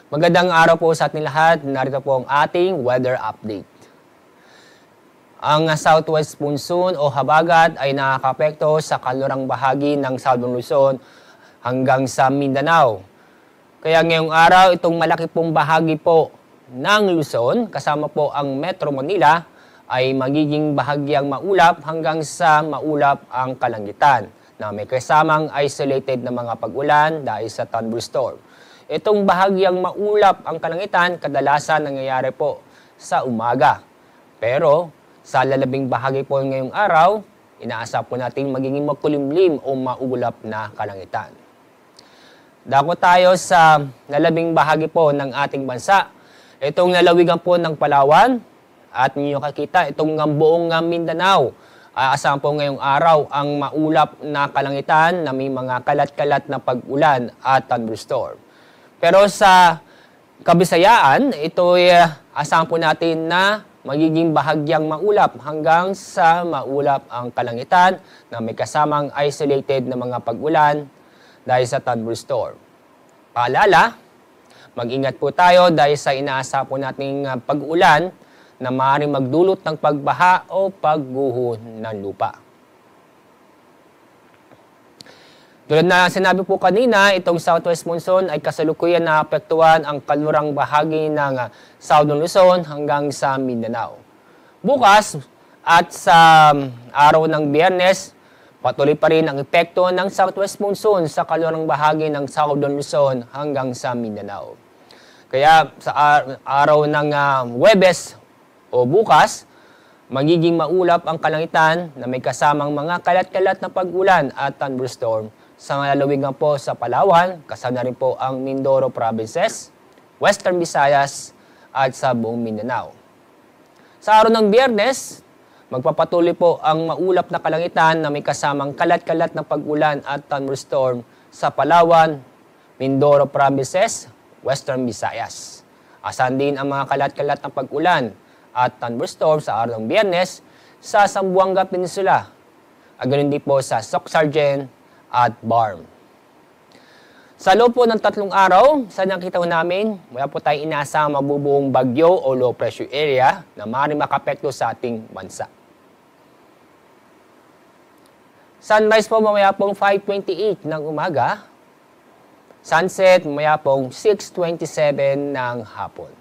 Magandang araw po sa ating lahat. Narito po ang ating weather update. Ang southwest monsoon o habagat ay nakakapekto sa kanlurang bahagi ng Southern Luzon hanggang sa Mindanao. Kaya ngayong araw, itong malaki pong bahagi po ng Luzon, kasama po ang Metro Manila, ay magiging bahagyang maulap hanggang sa maulap ang kalangitan na may kasamang isolated na mga pag-ulan dahil sa thunderstorm. Itong bahagyang maulap ang kalangitan, kadalasan nangyayari po sa umaga. Pero sa lalabing bahagi po ngayong araw, inaasap po natin magiging makulimlim o maulap na kalangitan. Dako tayo sa lalabing bahagi po ng ating bansa. Itong lalawigan po ng Palawan at ninyo kakita itong buong Mindanao. Aasahan po ngayong araw ang maulap na kalangitan na may mga kalat-kalat na pag-ulan at thunderstorm. Pero sa Kabisayaan, ito ay asahan po natin na magiging bahagyang maulap hanggang sa maulap ang kalangitan na may kasamang isolated na mga pag-ulan dahil sa thunderstorm. Paalala, mag-ingat po tayo dahil sa inaasahan po nating pag-ulan na maaaring magdulot ng pagbaha o pagguho ng lupa. Tulad na sinabi po kanina, itong southwest monsoon ay kasalukuyan na apektuhan ang kanlurang bahagi ng Southern Luzon hanggang sa Mindanao. Bukas at sa araw ng Biyernes, patuloy pa rin ang epekto ng southwest monsoon sa kanlurang bahagi ng Southern Luzon hanggang sa Mindanao. Kaya sa araw ng Huwebes o bukas, magiging maulap ang kalangitan na may kasamang mga kalat-kalat na pag-ulan at thunderstorm sa lalawigan po sa Palawan, kasama rin po ang Mindoro Provinces, Western Visayas at sa buong Mindanao. Sa araw ng Biyernes, magpapatuloy po ang maulap na kalangitan na may kasamang kalat-kalat na pag-ulan at thunderstorm sa Palawan, Mindoro Provinces, Western Visayas. Asahan din ang mga kalat-kalat na pag-ulan at thunderstorm sa araw ng Biyernes sa Zamboanga Peninsula. Ganoon din po sa Soc-Sargent at Barm. Sa loob po ng 3 araw, sa nakita namin, wala po tayong inaasahang mabubuong bagyo o low pressure area na maaaring makapekto sa ating bansa. Sunrise po mamaya pong 5:28 ng umaga. Sunset mamaya pong 6:27 ng hapon.